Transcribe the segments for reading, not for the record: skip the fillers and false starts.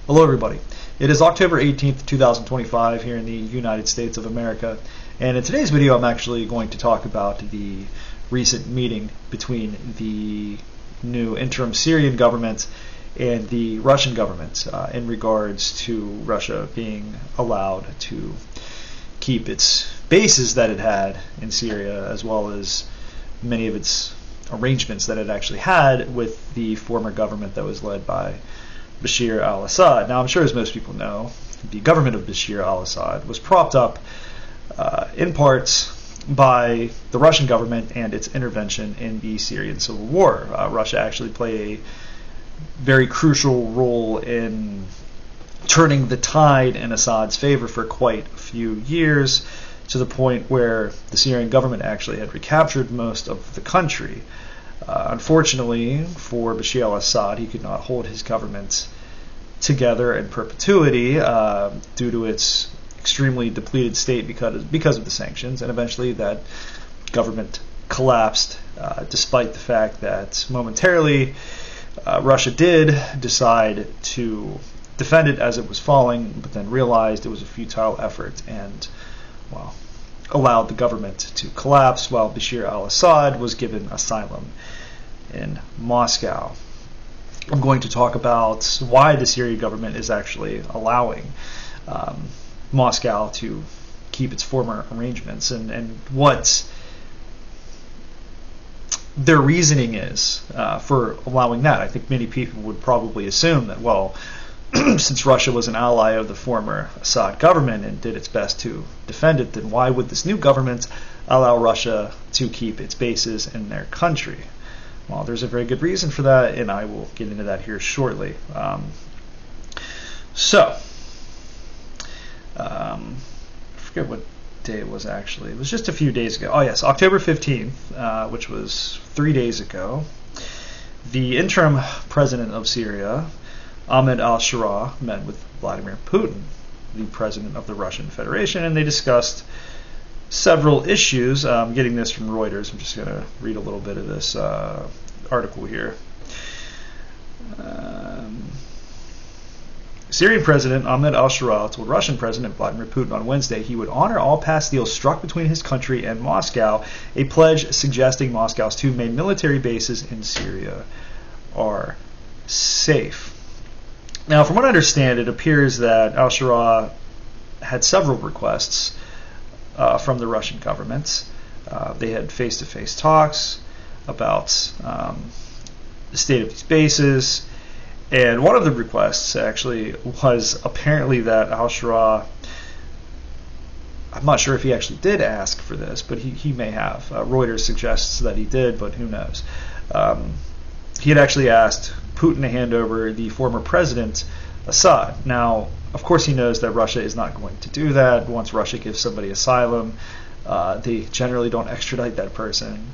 Hello everybody. It is October 18th, 2025 here in the United States of America, and in today's video I'm actually going to talk about the recent meeting between the new interim Syrian government and the Russian government in regards to Russia being allowed to keep its bases that it had in Syria, as well as many of its arrangements that it actually had with the former government that was led by Bashir al-Assad. Now, I'm sure as most people know, the government of Bashir al-Assad was propped up in parts by the Russian government and its intervention in the Syrian civil war. Russia actually played a very crucial role in turning the tide in Assad's favor for quite a few years, to the point where the Syrian government actually had recaptured most of the country. Unfortunately for Bashir al-Assad, he could not hold his government together in perpetuity due to its extremely depleted state because of the sanctions, and eventually that government collapsed, despite the fact that momentarily Russia did decide to defend it as it was falling, but then realized it was a futile effort and, well, allowed the government to collapse while Bashir al-Assad was given asylum in Moscow. I'm going to talk about why the Syrian government is actually allowing Moscow to keep its former arrangements, and what their reasoning is for allowing that. I think many people would probably assume that, well, since Russia was an ally of the former Assad government and did its best to defend it, then why would this new government allow Russia to keep its bases in their country? Well, there's a very good reason for that, and I will get into that here shortly. I forget what day it was actually. It was just a few days ago. Oh yes, October 15th, which was 3 days ago. The interim president of Syria, Ahmed al-Shara, met with Vladimir Putin, the president of the Russian Federation, and they discussed several issues. I'm getting this from Reuters. I'm just going to read a little bit of this article here. Syrian President Ahmed al-Shara told Russian President Vladimir Putin on Wednesday he would honor all past deals struck between his country and Moscow, a pledge suggesting Moscow's two main military bases in Syria are safe. Now, from what I understand, it appears that al-Shara had several requests from the Russian government. They had face-to-face talks about the state of these bases, and one of the requests actually was apparently that al-Shara, I'm not sure if he actually did ask for this, but he may have. Reuters suggests that he did, but who knows. He had actually asked Putin to hand over the former president, Assad. Now, of course he knows that Russia is not going to do that. Once Russia gives somebody asylum, they generally don't extradite that person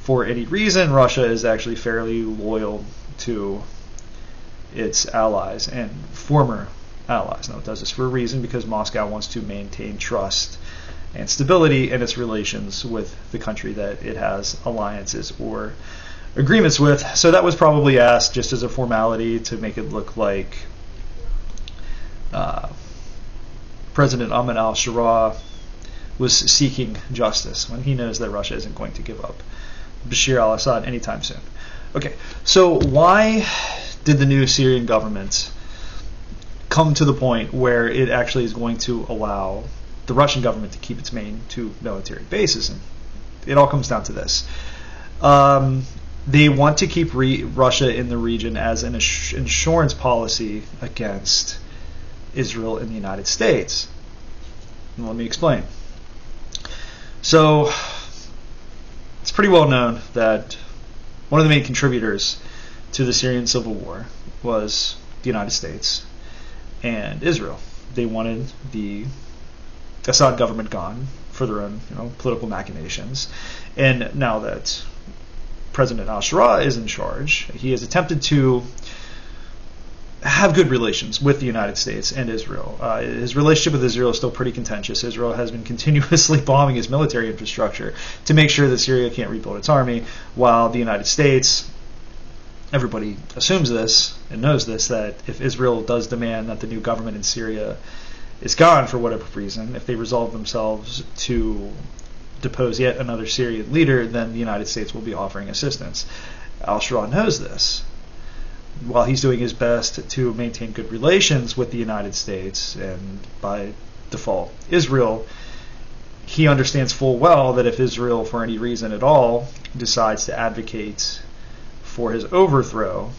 for any reason. Russia is actually fairly loyal to its allies and former allies. Now, it does this for a reason, because Moscow wants to maintain trust and stability in its relations with the country that it has alliances or agreements with. So that was probably asked just as a formality to make it look like President Ahmed al-Shara was seeking justice, when he knows that Russia isn't going to give up Bashir al-Assad anytime soon. Okay, so why did the new Syrian government come to the point where it actually is going to allow the Russian government to keep its main two military bases? And it all comes down to this. They want to keep Russia in the region as an insurance policy against Israel and the United States. And let me explain. So, it's pretty well known that one of the main contributors to the Syrian civil war was the United States and Israel. They wanted the Assad government gone for their own, political machinations. And now that President al-Shara is in charge, he has attempted to have good relations with the United States and Israel. His relationship with Israel is still pretty contentious. Israel has been continuously bombing his military infrastructure to make sure that Syria can't rebuild its army, while the United States everybody assumes this and knows this, that if Israel does demand that the new government in Syria is gone for whatever reason, if they resolve themselves to depose yet another Syrian leader, then the United States will be offering assistance. Al-Shara knows this. While he's doing his best to maintain good relations with the United States, and by default Israel, he understands full well that if Israel, for any reason at all, decides to advocate for his overthrow,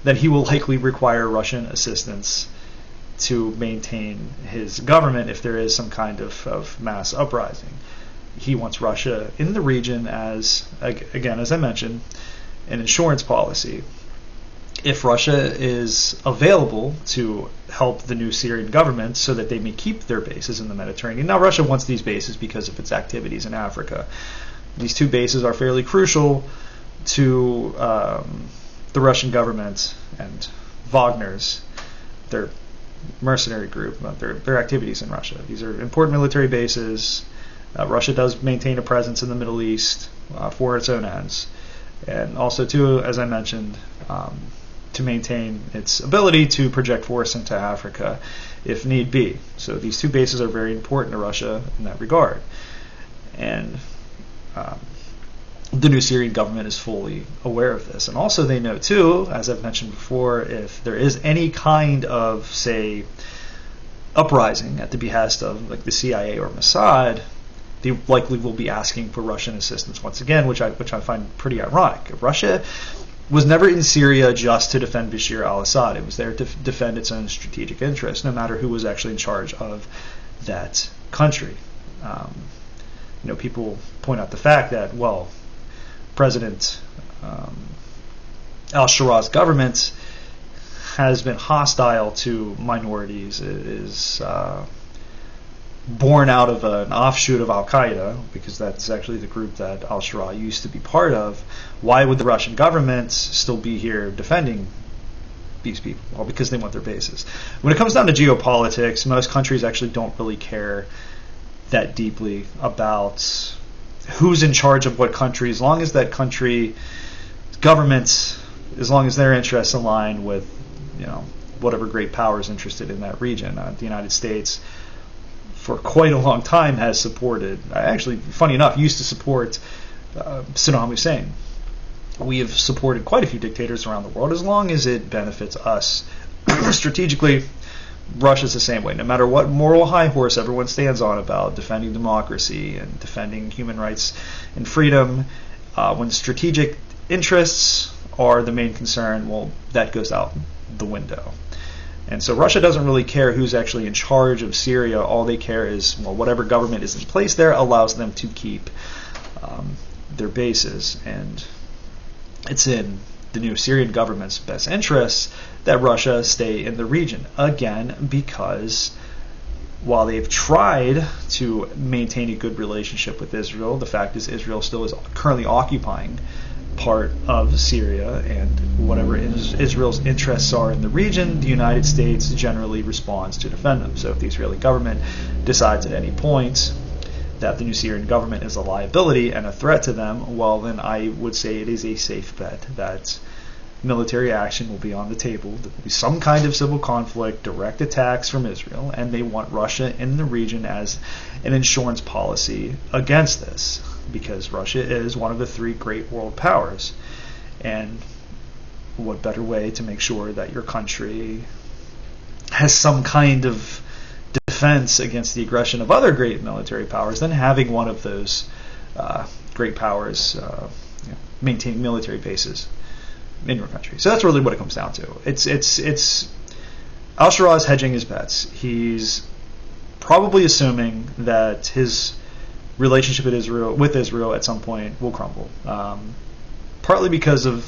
then he will likely require Russian assistance to maintain his government if there is some kind of mass uprising. He wants Russia in the region as, again, as I mentioned, an insurance policy. If Russia is available to help the new Syrian government so that they may keep their bases in the Mediterranean. Now, Russia wants these bases because of its activities in Africa. These two bases are fairly crucial to the Russian government and Wagner's, their mercenary group, their activities in Russia. These are important military bases. Russia does maintain a presence in the Middle East for its own ends. And also, too, as I mentioned, to maintain its ability to project force into Africa if need be. So these two bases are very important to Russia in that regard. And the new Syrian government is fully aware of this. And also they know, too, as I've mentioned before, if there is any kind of, say, uprising at the behest of like the CIA or Mossad, they likely will be asking for Russian assistance once again, which I find pretty ironic. Russia was never in Syria just to defend Bashar al-Assad. It was there to defend its own strategic interests, no matter who was actually in charge of that country. People point out the fact that, well, President al-Shara's government has been hostile to minorities, is born out of an offshoot of Al-Qaeda, because that's actually the group that al-Shara used to be part of. Why would the Russian government still be here defending these people? Well, because they want their bases. When it comes down to geopolitics, most countries actually don't really care that deeply about who's in charge of what country, as long as that country government, as long as their interests align with whatever great power is interested in that region. The United States, for quite a long time, has supported, actually, funny enough, used to support Saddam Hussein. We have supported quite a few dictators around the world as long as it benefits us. Strategically, Russia's the same way. No matter what moral high horse everyone stands on about defending democracy and defending human rights and freedom, when strategic interests are the main concern, well, that goes out the window. And so Russia doesn't really care who's actually in charge of Syria. All they care is, well, whatever government is in place there allows them to keep their bases. And it's in the new Syrian government's best interests that Russia stay in the region. Again, because while they've tried to maintain a good relationship with Israel, the fact is Israel still is currently occupying part of Syria, and whatever Israel's interests are in the region, the United States generally responds to defend them. So if the Israeli government decides at any point that the new Syrian government is a liability and a threat to them, well, then I would say it is a safe bet that military action will be on the table. There will be some kind of civil conflict, direct attacks from Israel, and they want Russia in the region as an insurance policy against this, because Russia is one of the three great world powers. And what better way to make sure that your country has some kind of defense against the aggression of other great military powers than having one of those great powers maintain military bases in your country. So that's really what it comes down to. It's al-Shara is hedging his bets. He's probably assuming that his relationship with Israel at some point will crumble. Partly because of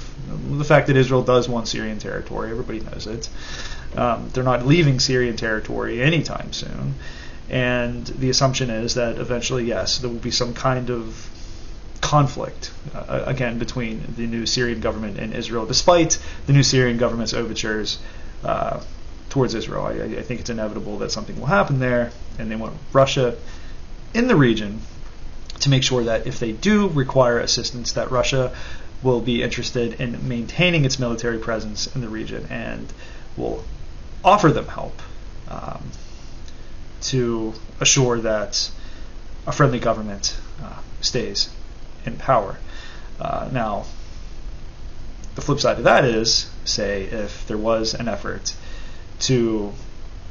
the fact that Israel does want Syrian territory. Everybody knows it. They're not leaving Syrian territory anytime soon. And the assumption is that eventually, yes, there will be some kind of conflict, again, between the new Syrian government and Israel, despite the new Syrian government's overtures towards Israel. I think it's inevitable that something will happen there, and they want Russia in the region to make sure that if they do require assistance, that Russia will be interested in maintaining its military presence in the region and will offer them help to assure that a friendly government stays in power. Now, the flip side of that is, say, if there was an effort to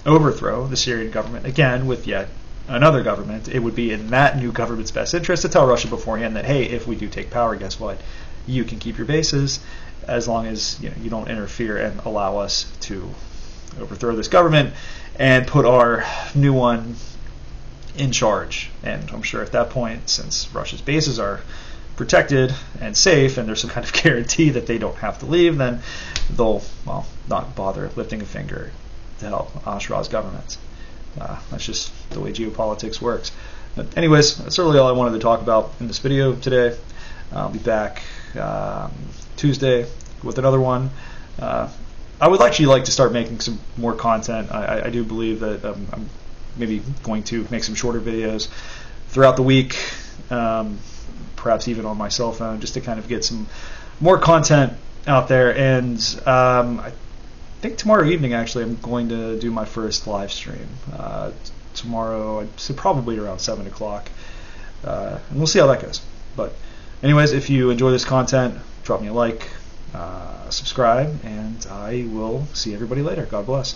overthrow the Syrian government, again, with yet another government, it would be in that new government's best interest to tell Russia beforehand that, hey, if we do take power, guess what? You can keep your bases as long as you don't interfere and allow us to overthrow this government and put our new one in charge. And I'm sure at that point, since Russia's bases are protected and safe and there's some kind of guarantee that they don't have to leave, then they'll not bother lifting a finger to help Ashraf's government. That's just the way geopolitics works. But anyways, that's really all I wanted to talk about in this video today. I'll be back Tuesday with another one. I would actually like to start making some more content. I do believe that I'm maybe going to make some shorter videos throughout the week, perhaps even on my cell phone, just to kind of get some more content out there. And I think tomorrow evening, actually, I'm going to do my first live stream. Tomorrow, I'd say probably around 7 o'clock. And we'll see how that goes. But anyways, if you enjoy this content, drop me a like, subscribe, and I will see everybody later. God bless.